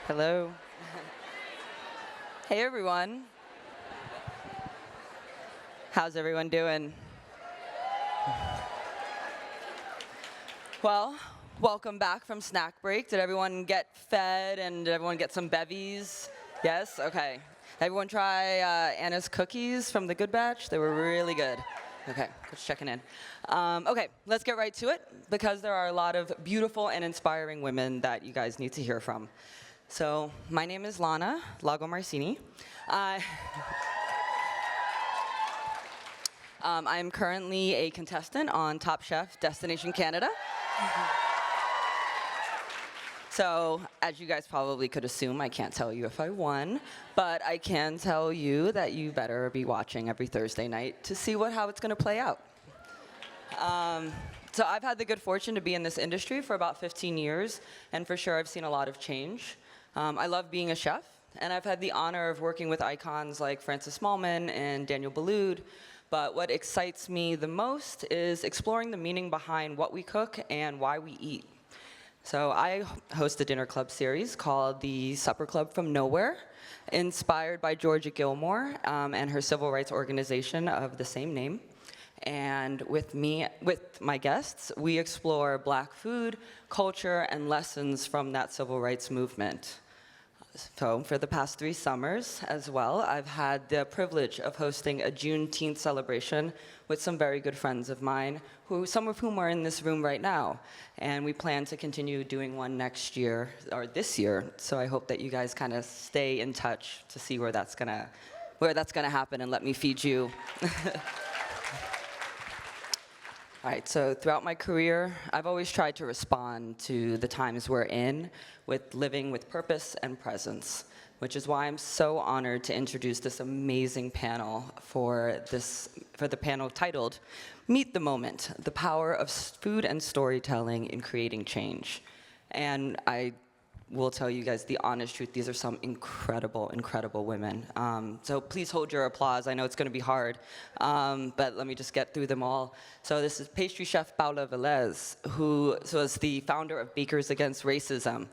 Hello. Hey, everyone. How's everyone doing? Well, welcome back from snack break. Did everyone get fed and did everyone get some bevies? Yes? Okay. Everyone try Anna's cookies from the Good Batch? They were really good. Okay, just checking in. Okay, let's get right to it because there are a lot of beautiful and inspiring women that you guys need to hear from. So, my name is Lana Lagomarsini. I am currently a contestant on Top Chef Destination Canada. So, as you guys probably could assume, I can't tell you if I won, but I can tell you that you better be watching every Thursday night to see how it's going to play out. So I've had the good fortune to be in this industry for about 15 years, and for sure I've seen a lot of change. I love being a chef, and I've had the honor of working with icons like Francis Mallmann and Daniel Boulud, but what excites me the most is exploring the meaning behind what we cook and why we eat. So I host a dinner club series called the Supper Club from Nowhere, inspired by Georgia Gilmore and her civil rights organization of the same name. And with my guests, we explore Black food, culture, and lessons from that civil rights movement. So for the past 3 summers as well, I've had the privilege of hosting a Juneteenth celebration with some very good friends of mine, some of whom are in this room right now. And we plan to continue doing one next year, or this year. So I hope that you guys kind of stay in touch to see where that's gonna happen, and let me feed you. All right, so throughout my career, I've always tried to respond to the times we're in with living with purpose and presence, which is why I'm so honored to introduce this amazing panel for the panel titled Meet the Moment, the Power of Food and Storytelling in Creating Change. And I will tell you guys the honest truth, these are some incredible, incredible women. So please hold your applause. I know it's going to be hard, but let me just get through them all. So this is pastry chef Paola Velez, who is the founder of Bakers Against Racism.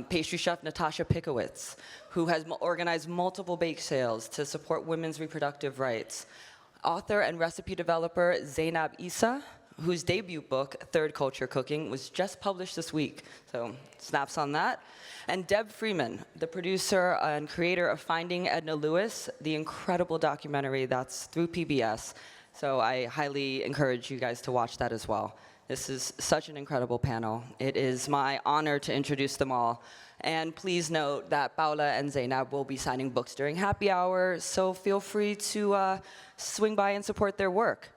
Pastry chef Natasha Pickowicz, who has organized multiple bake sales to support women's reproductive rights. Author and recipe developer Zaynab Issa, whose debut book, Third Culture Cooking, was just published this week, so snaps on that. And Deb Freeman, the producer and creator of Finding Edna Lewis, the incredible documentary that's through PBS. So I highly encourage you guys to watch that as well. This is such an incredible panel. It is my honor to introduce them all. And please note that Paola and Zaynab will be signing books during happy hour, so feel free to swing by and support their work.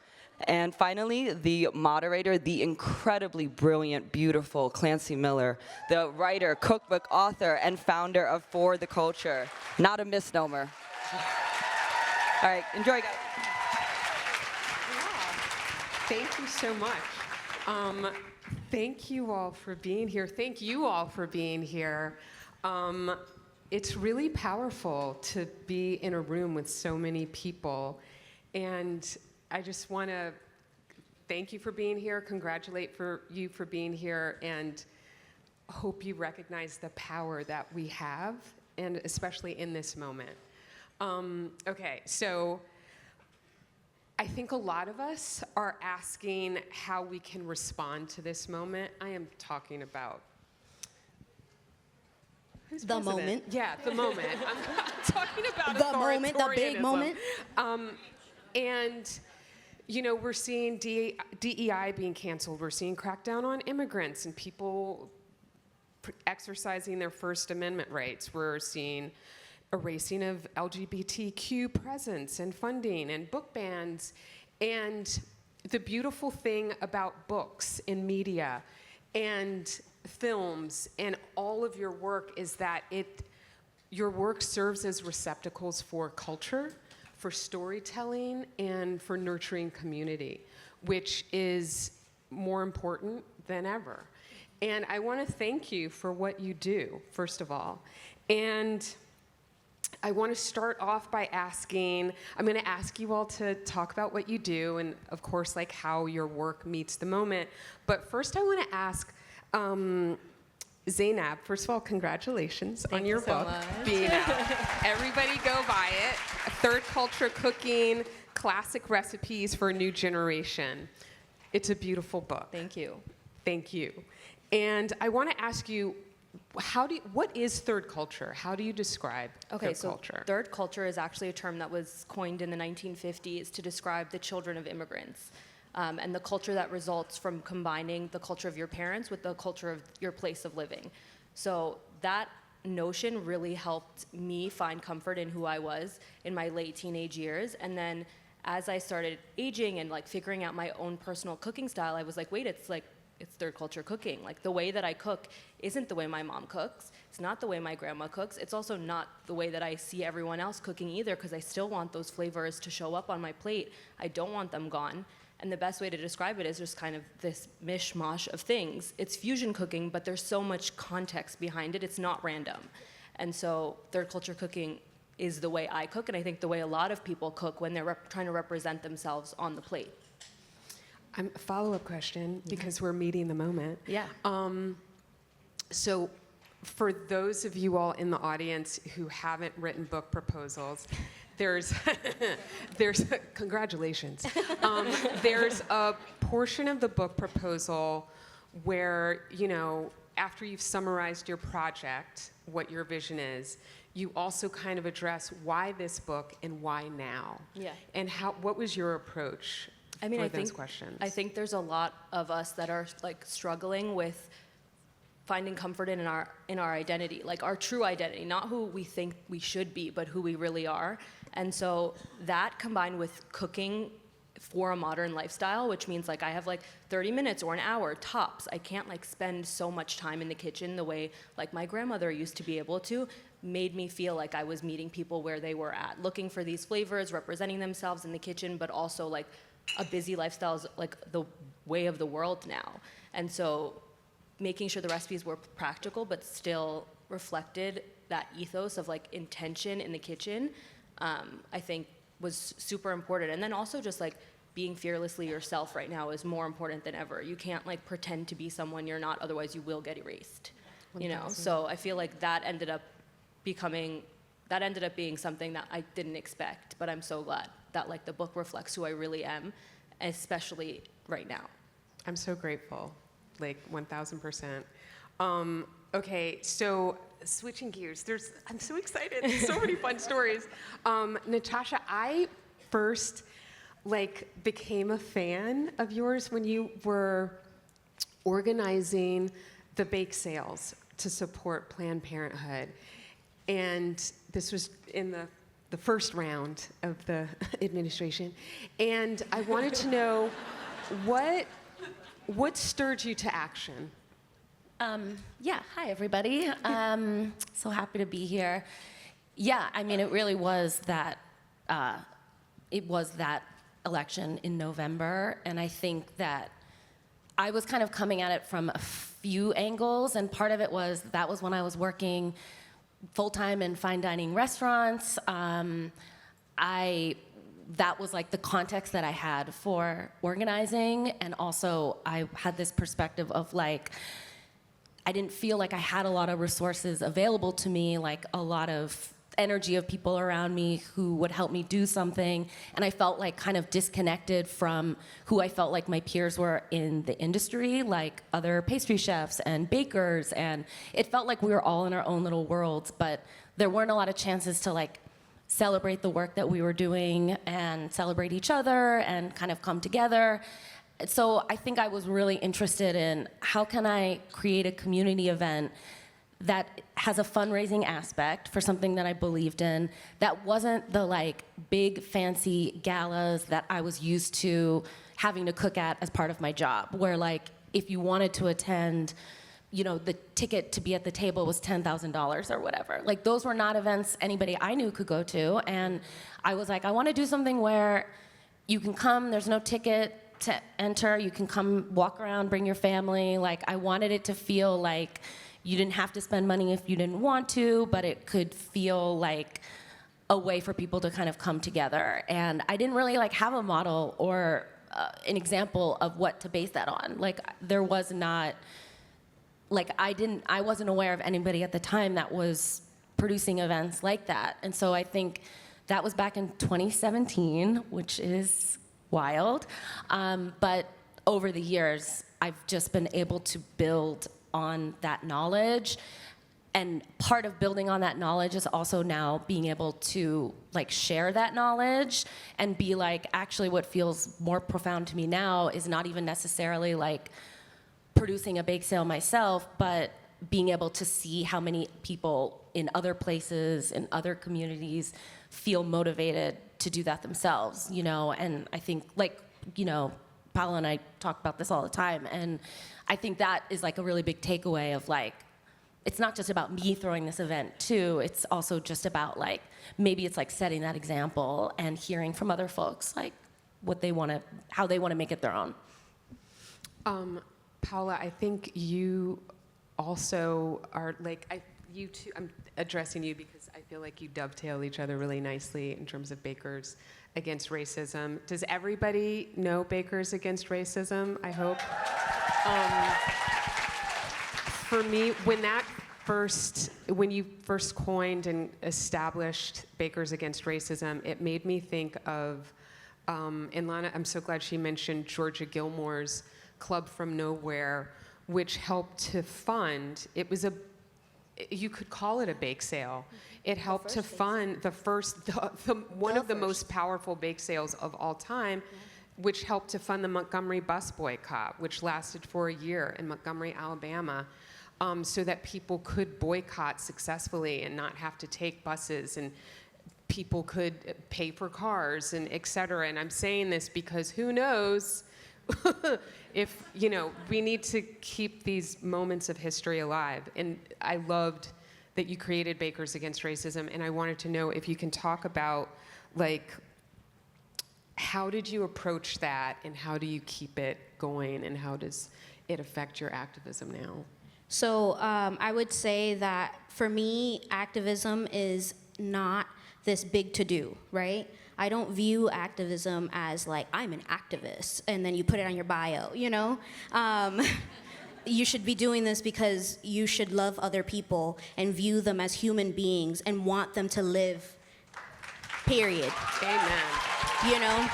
And finally, the moderator, the incredibly brilliant, beautiful Klancy Miller, the writer, cookbook author, and founder of For the Culture. Not a misnomer. All right, enjoy, guys. Thank you so much. Thank you all for being here. Thank you all for being here. It's really powerful to be in a room with so many people. And I just want to thank you for being here, congratulate you for being here, and hope you recognize the power that we have, and especially in this moment. Okay, so I think a lot of us are asking how we can respond to this moment. I am talking about the moment. Yeah, the moment. I'm talking about the moment, the big moment. And you know, we're seeing DEI being canceled. We're seeing crackdown on immigrants and people exercising their First Amendment rights. We're seeing erasing of LGBTQ presence and funding and book bans. And the beautiful thing about books and media and films and all of your work is that your work serves as receptacles for culture, for storytelling, and for nurturing community, which is more important than ever. And I want to thank you for what you do, first of all. And I want to start off by I'm going to ask you all to talk about what you do and, of course, like how your work meets the moment. But first I want to ask, Zaynab, first of all, congratulations on your you so book much. being out. Everybody go buy it. Third Culture Cooking, Classic Recipes for a New Generation. It's a beautiful book. Thank you. Thank you. And I want to ask you, what is third culture? How do you describe third culture? Third culture is actually a term that was coined in the 1950s to describe the children of immigrants. And the culture that results from combining the culture of your parents with the culture of your place of living. So that notion really helped me find comfort in who I was in my late teenage years. And then as I started aging and like figuring out my own personal cooking style, I was like, wait, it's third culture cooking. Like the way that I cook isn't the way my mom cooks. It's not the way my grandma cooks. It's also not the way that I see everyone else cooking either, because I still want those flavors to show up on my plate. I don't want them gone. And the best way to describe it is just kind of this mishmash of things. It's fusion cooking, but there's so much context behind it. It's not random. And so third culture cooking is the way I cook, and I think the way a lot of people cook when they're trying to represent themselves on the plate. A follow-up question, because we're meeting the moment. Yeah. So for those of you all in the audience who haven't written book proposals, there's congratulations. There's a portion of the book proposal where, you know, after you've summarized your project, what your vision is, you also kind of address why this book and why now. Yeah. And what was your approach for those questions? I think there's a lot of us that are like struggling with finding comfort in our identity, like our true identity, not who we think we should be, but who we really are. And so that combined with cooking for a modern lifestyle, which means like I have like 30 minutes or an hour tops. I can't like spend so much time in the kitchen the way like my grandmother used to be able to, made me feel like I was meeting people where they were at, looking for these flavors, representing themselves in the kitchen, but also like a busy lifestyle is like the way of the world now. And so making sure the recipes were practical but still reflected that ethos of like intention in the kitchen, I think was super important. And then also just like being fearlessly yourself right now is more important than ever. You can't like pretend to be someone you're not, otherwise you will get erased. You know, so I feel like that ended up being something that I didn't expect, but I'm so glad that like the book reflects who I really am, especially right now. I'm so grateful, like 1,000%. Okay, so switching gears, I'm so excited, so many fun stories. Natasha, I first became a fan of yours when you were organizing the bake sales to support Planned Parenthood. And this was in the first round of the administration. And I wanted to know what stirred you to action? Yeah, hi everybody. So happy to be here. Yeah, I mean, it really was that, election in November, and I think that I was kind of coming at it from a few angles, and part of it was that was when I was working full-time in fine dining restaurants. That was like the context that I had for organizing, and also I had this perspective of like, I didn't feel like I had a lot of resources available to me, like a lot of energy of people around me who would help me do something, and I felt like kind of disconnected from who I felt like my peers were in the industry, like other pastry chefs and bakers, and it felt like we were all in our own little worlds, but there weren't a lot of chances to like celebrate the work that we were doing and celebrate each other and kind of come together. So I think I was really interested in how can I create a community event that has a fundraising aspect for something that I believed in, that wasn't the like big fancy galas that I was used to having to cook at as part of my job, where like if you wanted to attend, you know, the ticket to be at the table was $10,000 or whatever. Like those were not events anybody I knew could go to, and I was like, I want to do something where you can come, there's no ticket to enter, you can come walk around, bring your family. Like I wanted it to feel like you didn't have to spend money if you didn't want to, but it could feel like a way for people to kind of come together. And I didn't really like have a model or an example of what to base that on. Like there was not like I wasn't aware of anybody at the time that was producing events like that. And so I think that was back in 2017, which is wild. But over the years, I've just been able to build on that knowledge. And part of building on that knowledge is also now being able to like share that knowledge and be like, actually what feels more profound to me now is not even necessarily like producing a bake sale myself, but being able to see how many people in other places, in other communities, feel motivated to do that themselves, you know? And I think, like, you know, Paola and I talk about this all the time, and I think that is like a really big takeaway of like, it's not just about me throwing this event too, it's also just about like, maybe it's like setting that example and hearing from other folks, like what they wanna, how they wanna make it their own. Paola, I think you also are like, you too, I'm addressing you because I feel like you dovetail each other really nicely in terms of Bakers Against Racism. Does everybody know Bakers Against Racism, I hope? For me, when you first coined and established Bakers Against Racism, it made me think of, and Lana, I'm so glad she mentioned Georgia Gilmore's Club from Nowhere, which helped to fund, you could call it a bake sale. It helped to fund one of the most powerful bake sales of all time, which helped to fund the Montgomery bus boycott, which lasted for a year in Montgomery, Alabama, so that people could boycott successfully and not have to take buses, and people could pay for cars and et cetera. And I'm saying this because who knows if, you know, we need to keep these moments of history alive. And I loved that you created Bakers Against Racism, and I wanted to know if you can talk about, like, how did you approach that, and how do you keep it going, and how does it affect your activism now? So I would say that for me, activism is not this big to-do, right? I don't view activism as like, I'm an activist, and then you put it on your bio, you know? You should be doing this because you should love other people and view them as human beings and want them to live, period. Amen. You know?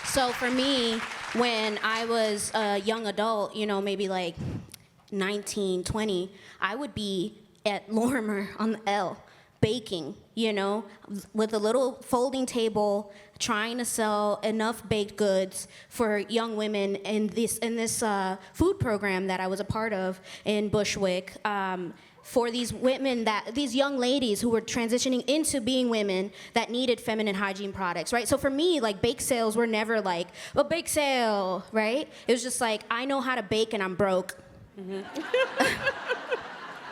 So for me, when I was a young adult, you know, maybe like 19, 20, I would be at Lorimer on the L, baking, you know, with a little folding table, trying to sell enough baked goods for young women in this food program that I was a part of in Bushwick, for these women, these young ladies who were transitioning into being women that needed feminine hygiene products, right? So for me, like, bake sales were never like, a bake sale, right? It was just like, I know how to bake and I'm broke.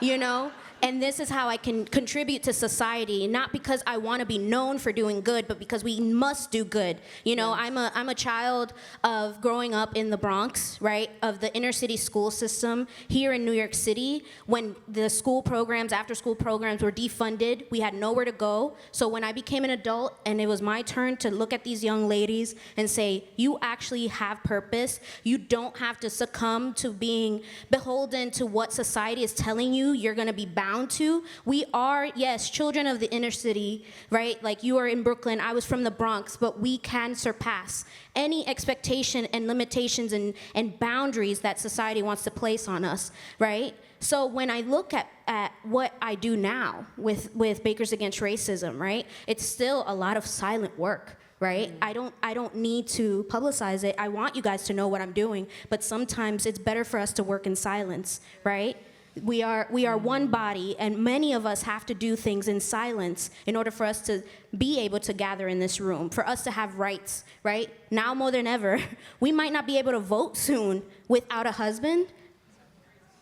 You know? And this is how I can contribute to society, not because I want to be known for doing good, but because we must do good. You know, I'm a child of growing up in the Bronx, right, of the inner city school system here in New York City. When the school programs, after school programs were defunded, we had nowhere to go. So when I became an adult and it was my turn to look at these young ladies and say, you actually have purpose. You don't have to succumb to being beholden to what society is telling you you're going to be bound to. We are, yes, children of the inner city, right? Like, you are in Brooklyn, I was from the Bronx, but we can surpass any expectation and limitations and boundaries that society wants to place on us, right? So when I look at what I do now with Bakers Against Racism, right, it's still a lot of silent work. Right? I don't need to publicize it. I want you guys to know what I'm doing, but sometimes it's better for us to work in silence, right? We are one body, and many of us have to do things in silence in order for us to be able to gather in this room, for us to have rights, right? Now more than ever, we might not be able to vote soon without a husband.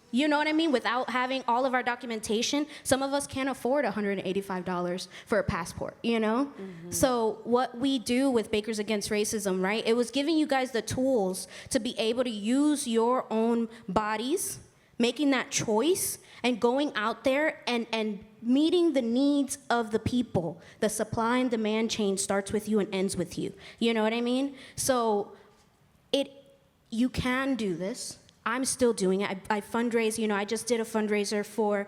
You know what I mean? Without having all of our documentation, some of us can't afford $185 for a passport, you know? Mm-hmm. So what we do with Bakers Against Racism, right? It was giving you guys the tools to be able to use your own bodies, making that choice, and going out there and meeting the needs of the people. The supply and demand chain starts with you and ends with you. You know what I mean? So you can do this. I'm still doing it. I fundraise, I just did a fundraiser for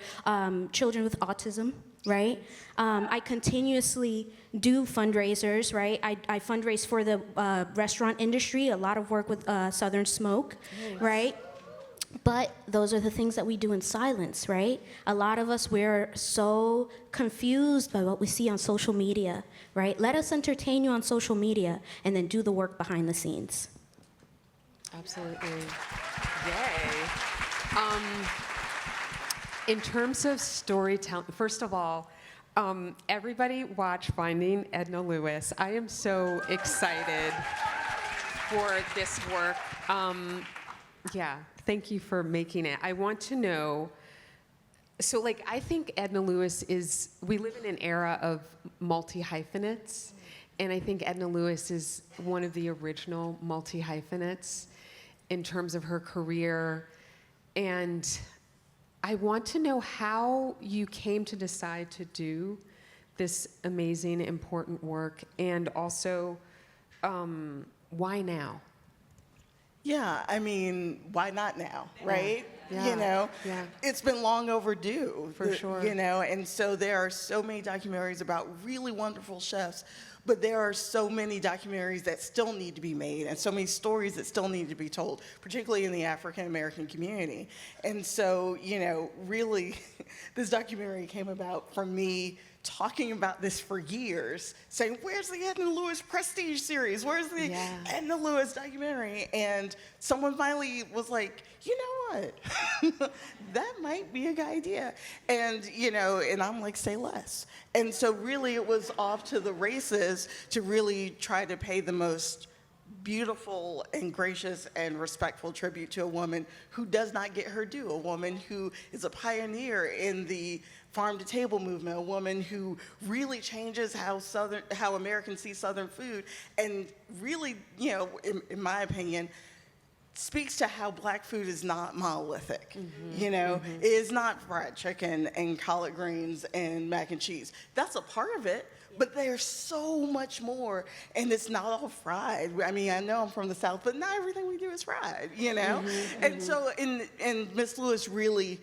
children with autism, right? I continuously do fundraisers, right? I fundraise for the restaurant industry, a lot of work with Southern Smoke, right? But those are the things that we do in silence, right? A lot of us, we're so confused by what we see on social media, right? Let us entertain you on social media and then do the work behind the scenes. Absolutely. Yay. In terms of storytelling, first of all, everybody watch Finding Edna Lewis. I am so excited for this work. Yeah, thank you for making it. I want to know, so like I think Edna Lewis we live in an era of multi-hyphenates, and I think Edna Lewis is one of the original multi-hyphenates in terms of her career. And I want to know how you came to decide to do this amazing, important work, and also why now? Yeah, I mean, why not now, right? Yeah. It's been long overdue. For sure. And so there are so many documentaries about really wonderful chefs, but there are so many documentaries that still need to be made and so many stories that still need to be told, particularly in the African American community. And so, really, this documentary came about from me talking about this for years, saying, where's the Edna Lewis Prestige series? Where's the Edna Lewis documentary? And someone finally was like, you know what? That might be a good idea. And, and I'm like, say less. And so really it was off to the races to really try to pay the most beautiful and gracious and respectful tribute to a woman who does not get her due, a woman who is a pioneer in the farm-to-table movement, a woman who really changes how Americans see Southern food, and really, in my opinion, speaks to how Black food is not monolithic. It is not fried chicken and collard greens and mac and cheese. That's a part of it, but there's so much more, and it's not all fried. I mean, I know I'm from the South, but not everything we do is fried, And so, and Miss Lewis really,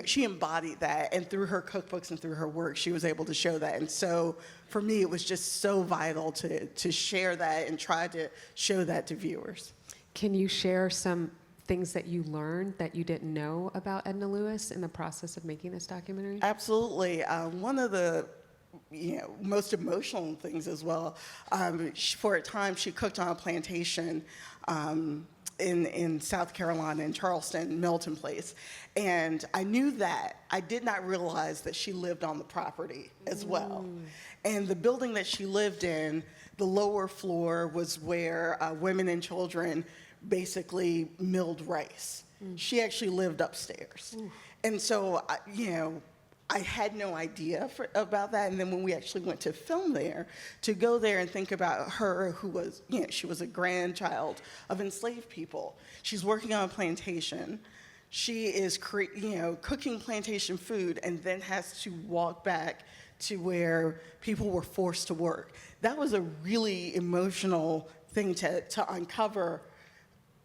she embodied that, and through her cookbooks and through her work, she was able to show that. And so, for me, it was just so vital to share that and try to show that to viewers. Can you share some things that you learned that you didn't know about Edna Lewis in the process of making this documentary? Absolutely. One of the most emotional things as well, for a time she cooked on a plantation in South Carolina, in Charleston, Milton Place. And I knew that. I did not realize that she lived on the property as well. And the building that she lived in, the lower floor was where women and children basically milled rice. She actually lived upstairs. And so, I had no idea about that. And then when we actually went to film there, to go there and think about her, who was, she was a grandchild of enslaved people. She's working on a plantation. She is, cooking plantation food and then has to walk back to where people were forced to work. That was a really emotional thing to uncover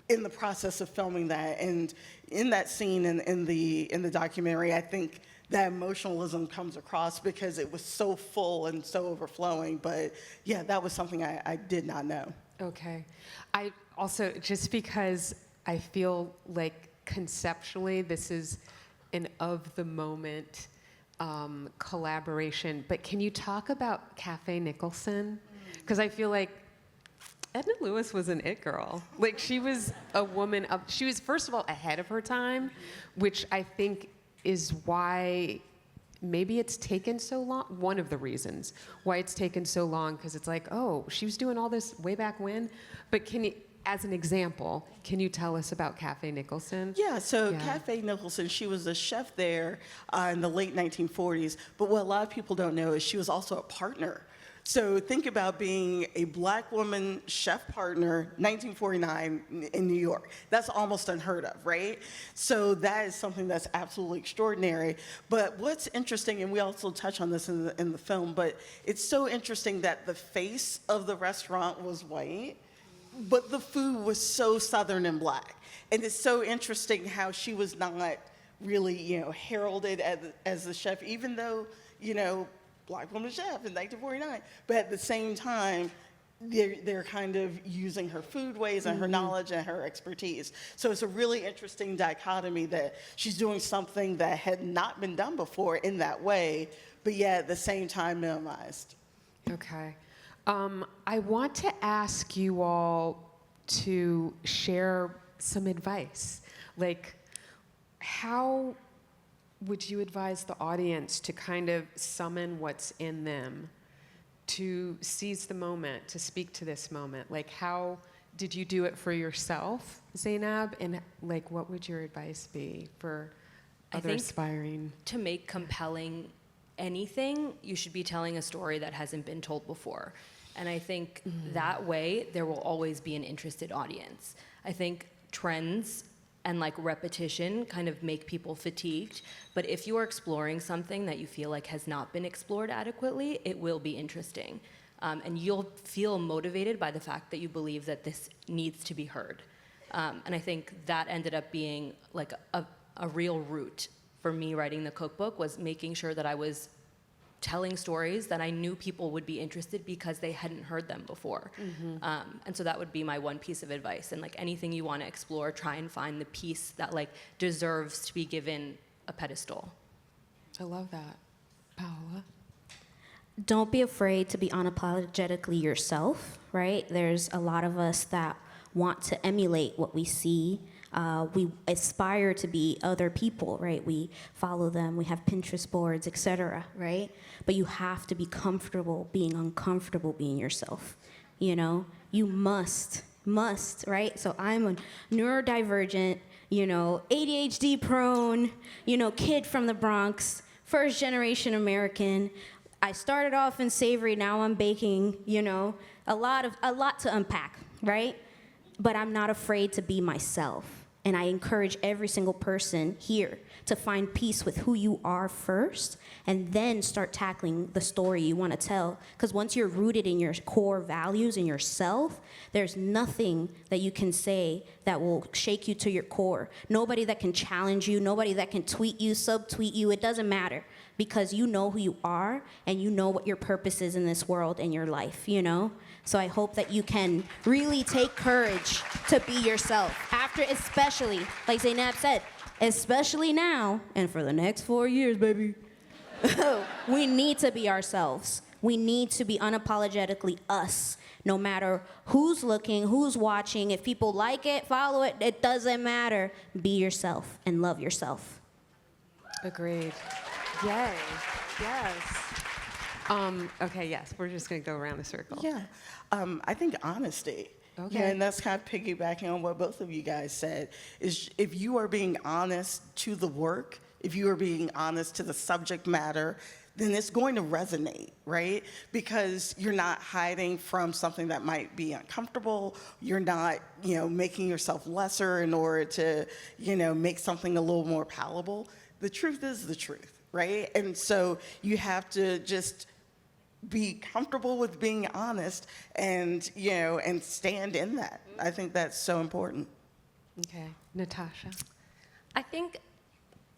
in the process of filming that. And in that scene in the documentary, I think that emotionalism comes across because it was so full and so overflowing. But yeah, that was something I did not know. Okay. I also, just because I feel like conceptually this is an of the moment collaboration, but can you talk about Cafe Nicholson? Because I feel like Edna Lewis was an it girl. Like, she was a woman she was, first of all, ahead of her time, which I think is why maybe it's taken so long. One of the reasons why it's taken so long, because it's like, oh, she was doing all this way back when. But can you, as an example, can you tell us about Cafe Nicholson? Yeah, so Cafe Nicholson, she was a chef there in the late 1940s. But what a lot of people don't know is she was also a partner. So think about being a Black woman chef partner, 1949 in New York. That's almost unheard of, right? So that is something that's absolutely extraordinary. But what's interesting, and we also touch on this in the film, but it's so interesting that the face of the restaurant was white, but the food was so Southern and Black. And it's so interesting how she was not really, heralded as a chef, even though, Black woman chef in 1949. But at the same time, they're kind of using her food ways and her knowledge and her expertise. So it's a really interesting dichotomy that she's doing something that had not been done before in that way, but yet at the same time minimized. Okay. I want to ask you all to share some advice. Like, how would you advise the audience to kind of summon what's in them, to seize the moment, to speak to this moment? Like, how did you do it for yourself, Zaynab? And like, what would your advice be for other aspiring? To make compelling anything, you should be telling a story that hasn't been told before. And I think that way, there will always be an interested audience. I think trends and like repetition kind of make people fatigued. But if you are exploring something that you feel like has not been explored adequately, it will be interesting. And you'll feel motivated by the fact that you believe that this needs to be heard. And I think that ended up being like a real root for me writing the cookbook, was making sure that I was telling stories that I knew people would be interested because they hadn't heard them before. And so that would be my one piece of advice. And like anything you want to explore, try and find the piece that like deserves to be given a pedestal. I love that. Paola? Don't be afraid to be unapologetically yourself, right? There's a lot of us that want to emulate what we see. We aspire to be other people, right? We follow them, we have Pinterest boards, etc., right? But you have to be comfortable being uncomfortable being yourself, You must, right? So I'm a neurodivergent, ADHD prone, kid from the Bronx, first generation American. I started off in savory, now I'm baking, a lot to unpack, right? But I'm not afraid to be myself. And I encourage every single person here to find peace with who you are first, and then start tackling the story you want to tell. Because once you're rooted in your core values and yourself, there's nothing that you can say that will shake you to your core. Nobody that can challenge you, nobody that can tweet you, subtweet you, it doesn't matter. Because you know who you are, and you know what your purpose is in this world and your life, So I hope that you can really take courage to be yourself. After, especially, like Zaynab said, especially now, and for the next 4 years, baby, we need to be ourselves. We need to be unapologetically us, no matter who's looking, who's watching. If people like it, follow it, it doesn't matter. Be yourself and love yourself. Agreed. Yay. Yes. Okay, yes, we're just going to go around the circle. Yeah, I think honesty. Okay. Yeah, and that's kind of piggybacking on what both of you guys said, is if you are being honest to the work, if you are being honest to the subject matter, then it's going to resonate, right? Because you're not hiding from something that might be uncomfortable. You're not, making yourself lesser in order to, make something a little more palatable. The truth is the truth, right? And so you have to just be comfortable with being honest and, and stand in that. I think that's so important. Okay. Natasha? I think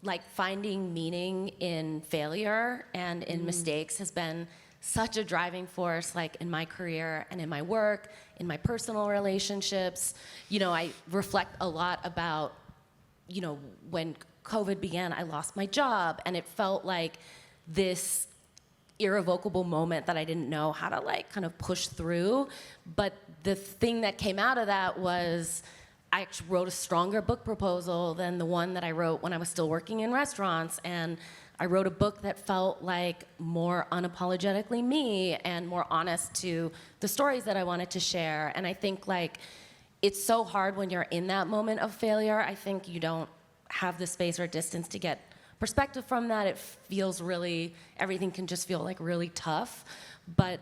like finding meaning in failure and in mistakes has been such a driving force, like in my career and in my work, in my personal relationships. I reflect a lot about, when COVID began, I lost my job, and it felt like this irrevocable moment that I didn't know how to like kind of push through. But the thing that came out of that was I actually wrote a stronger book proposal than the one that I wrote when I was still working in restaurants. And I wrote a book that felt like more unapologetically me and more honest to the stories that I wanted to share. And I think like it's so hard when you're in that moment of failure. I think you don't have the space or distance to get perspective from that. It feels really, everything can just feel like really tough. But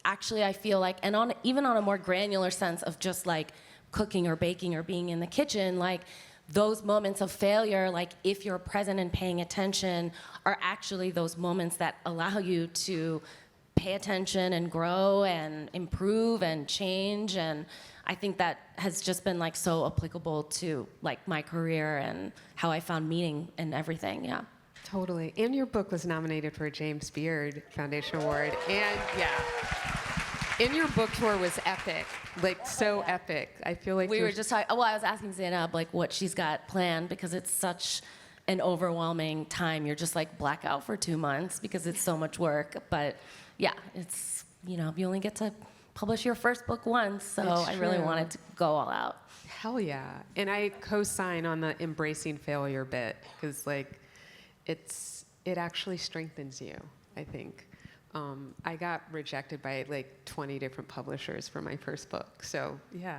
I feel like, and even on a more granular sense of just like cooking or baking or being in the kitchen, like those moments of failure, like if you're present and paying attention, are actually those moments that allow you to pay attention and grow and improve and change. And I think that has just been like so applicable to like my career and how I found meaning in everything. Yeah. Totally. And your book was nominated for a James Beard Foundation Award. And and your book tour was epic, like so epic. I feel like We were just talking, well, I was asking Zaynab like what she's got planned because it's such an overwhelming time. You're just like black out for 2 months because it's so much work. But yeah, it's, you know, you only get to publish your first book once. So It's I really true. wanted to go all out. Hell yeah. And I co-sign on the embracing failure bit because like it actually strengthens you, I think. I got rejected by like 20 different publishers for my first book. So yeah,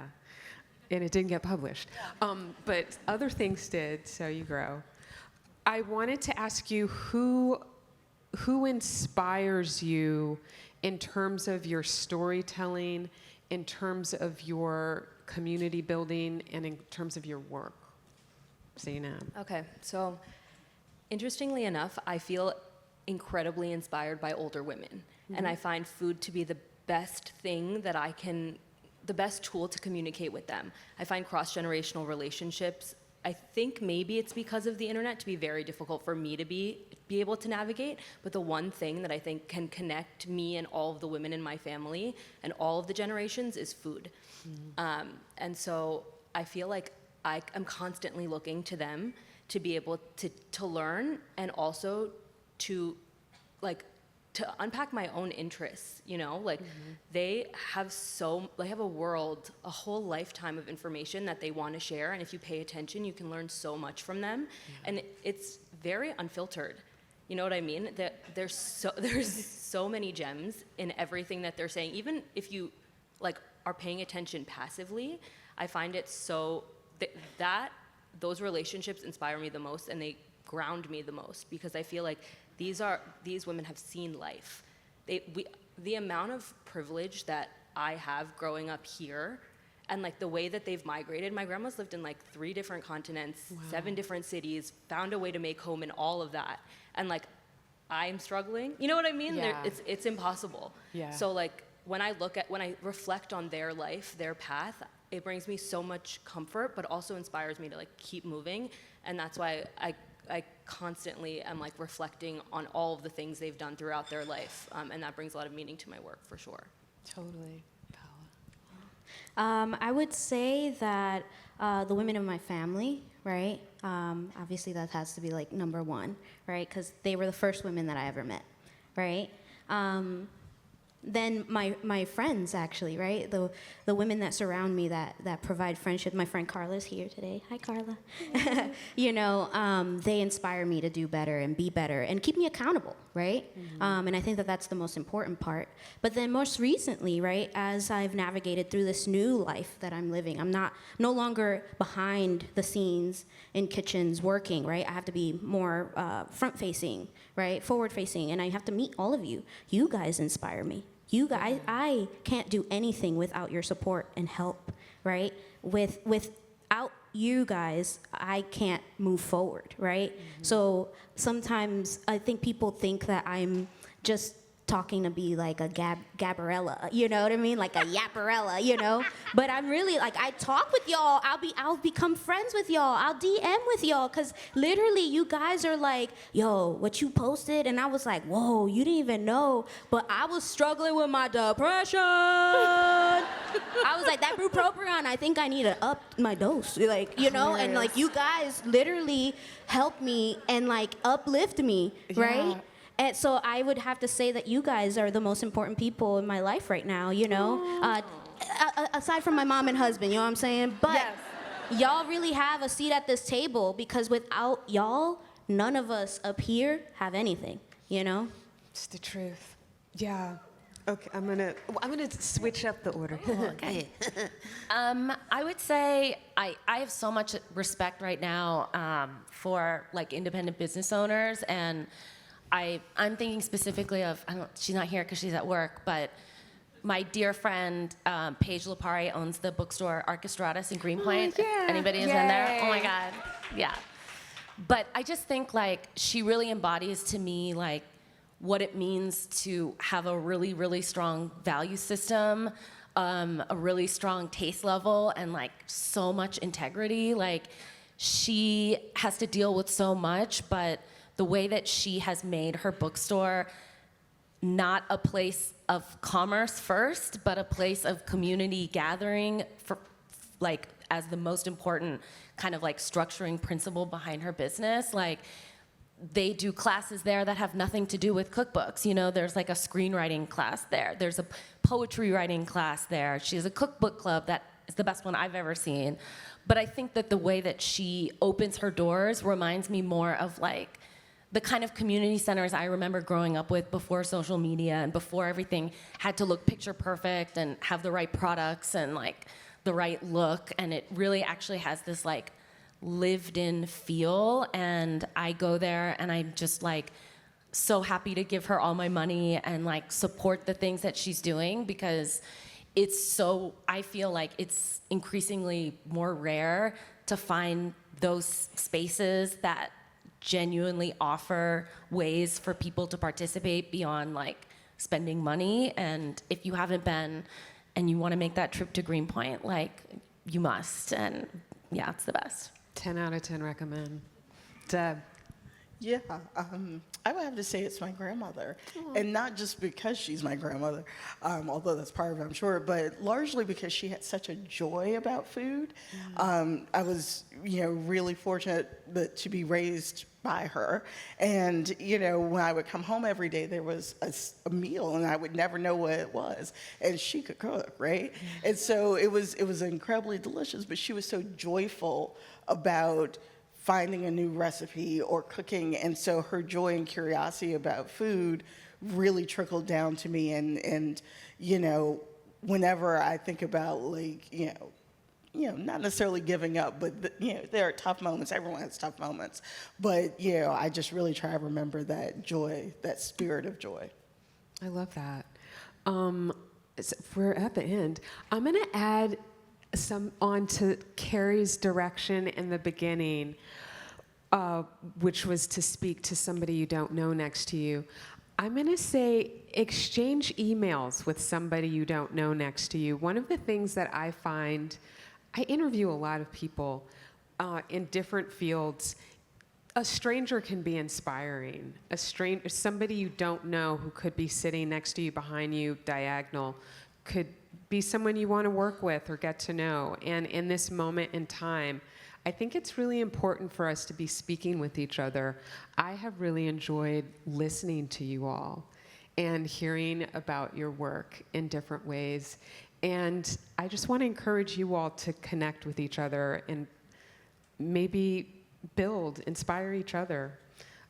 and it didn't get published. But other things did, so you grow. I wanted to ask you who inspires you in terms of your storytelling, in terms of your community building, and in terms of your work? Zaynab. Okay, so interestingly enough, I feel incredibly inspired by older women. And I find food to be the best thing that the best tool to communicate with them. I find cross-generational relationships, I think maybe it's because of the internet, to be very difficult for me to be able to navigate. But the one thing that I think can connect me and all of the women in my family and all of the generations is food. And so I feel like I'm constantly looking to them to be able to learn and also to unpack my own interests, you know, like they have a world, a whole lifetime of information that they want to share. And if you pay attention, you can learn so much from them. And it's very unfiltered. You know what I mean? There's so many gems in everything that they're saying. Even if you like are paying attention passively, I find it so that those relationships inspire me the most and they ground me the most because I feel like these women have seen life. The amount of privilege that I have growing up here and like the way that they've migrated. My grandma's lived in like 3 different continents, 7 different cities, found a way to make home in all of that. And like I'm struggling. You know what I mean? Yeah. It's impossible. Yeah. So like when I reflect on their life, their path, it brings me so much comfort, but also inspires me to like keep moving. And that's why I constantly am like reflecting on all of the things they've done throughout their life. And that brings a lot of meaning to my work for sure. Totally. Paola. I would say that the women of my family, right? Obviously that has to be like number one, right? Because they were the first women that I ever met, right? Then my friends, actually, right? The women that surround me that provide friendship. My friend Carla's here today. Hi, Carla. You know, they inspire me to do better and be better and keep me accountable, right? And I think that that's the most important part. But then most recently, right, as I've navigated through this new life that I'm living, I'm no longer behind the scenes in kitchens working, right? I have to be more front-facing, right? Forward-facing, and I have to meet all of you. You guys inspire me. You guys, I can't do anything without your support and help, right? Without you guys, I can't move forward, right? So sometimes I think people think that I'm just talking to be like a Gabarella, you know what I mean? Like a Yapparella, you know? But I'm really like, I talk with y'all, I'll become friends with y'all, I'll DM with y'all, cause literally you guys are like, yo, what you posted? And I was like, whoa, you didn't even know, but I was struggling with my depression. I was like, that bupropion, I think I need to up my dose, like, you know? And like, you guys literally helped me and like uplift me, right? And so I would have to say that you guys are the most important people in my life right now, you know? Aside from my mom and husband, you know what I'm saying? But y'all really have a seat at this table because without y'all, none of us up here have anything, you know? It's the truth. Yeah. Okay, I'm gonna switch up the order. Okay. I would say I have so much respect right now for like independent business owners, and I'm thinking specifically of, she's not here because she's at work, but my dear friend Paige Lapari owns the bookstore Archistratus in Greenpoint. Yeah. Anybody is in there? Oh my God, yeah. But I just think like she really embodies to me like what it means to have a really, really strong value system, a really strong taste level, and like so much integrity. Like, she has to deal with so much, but the way that she has made her bookstore not a place of commerce first, but a place of community gathering for, like, as the most important kind of like structuring principle behind her business. Like, they do classes there that have nothing to do with cookbooks. You know, there's like a screenwriting class there. There's a poetry writing class there. She has a cookbook club that is the best one I've ever seen. But I think that the way that she opens her doors reminds me more of like the kind of community centers I remember growing up with before social media and before everything had to look picture perfect and have the right products and like the right look. And it really actually has this like lived in feel. And I go there and I'm just like so happy to give her all my money and like support the things that she's doing, because it's so, I feel like it's increasingly more rare to find those spaces that genuinely offer ways for people to participate beyond like spending money. And if you haven't been and you want to make that trip to Greenpoint, like, you must. And yeah, it's the best. 10 out of 10 recommend. Deb. Yeah, I would have to say it's my grandmother. And not just because she's my grandmother, although that's part of it, I'm sure, but largely because she had such a joy about food. I was, really fortunate to be raised by her. And, when I would come home every day, there was a meal, and I would never know what it was. And she could cook, right? And so it was incredibly delicious, but she was so joyful about finding a new recipe or cooking, and so her joy and curiosity about food really trickled down to me. And whenever I think about like, not necessarily giving up, but there are tough moments. Everyone has tough moments, but I just really try to remember that joy, that spirit of joy. I love that. We're at the end. I'm going to add some onto Carrie's direction in the beginning, which was to speak to somebody you don't know next to you. I'm going to say exchange emails with somebody you don't know next to you. One of the things that I find, I interview a lot of people in different fields. A stranger can be inspiring. Somebody you don't know who could be sitting next to you, behind you, diagonal, could be someone you want to work with or get to know. And in this moment in time, I think it's really important for us to be speaking with each other. I have really enjoyed listening to you all and hearing about your work in different ways. And I just want to encourage you all to connect with each other and maybe inspire each other.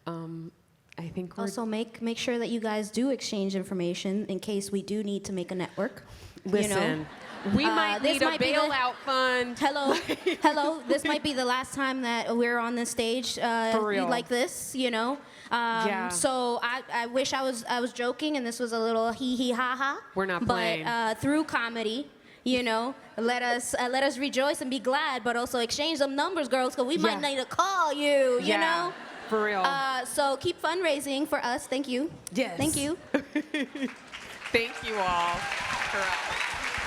I think we're Also, make sure that you guys do exchange information in case we do need to make a network. Listen, we might need a bailout fund. Hello. This might be the last time that we're on this stage For real. like this. Yeah. So I wish I was joking and this was a little hee hee ha ha. We're not playing. But through comedy, let us rejoice and be glad, but also exchange some numbers, girls, because we might need to call you. You know. For real. So keep fundraising for us. Thank you. Yes. Thank you. Thank you all for us.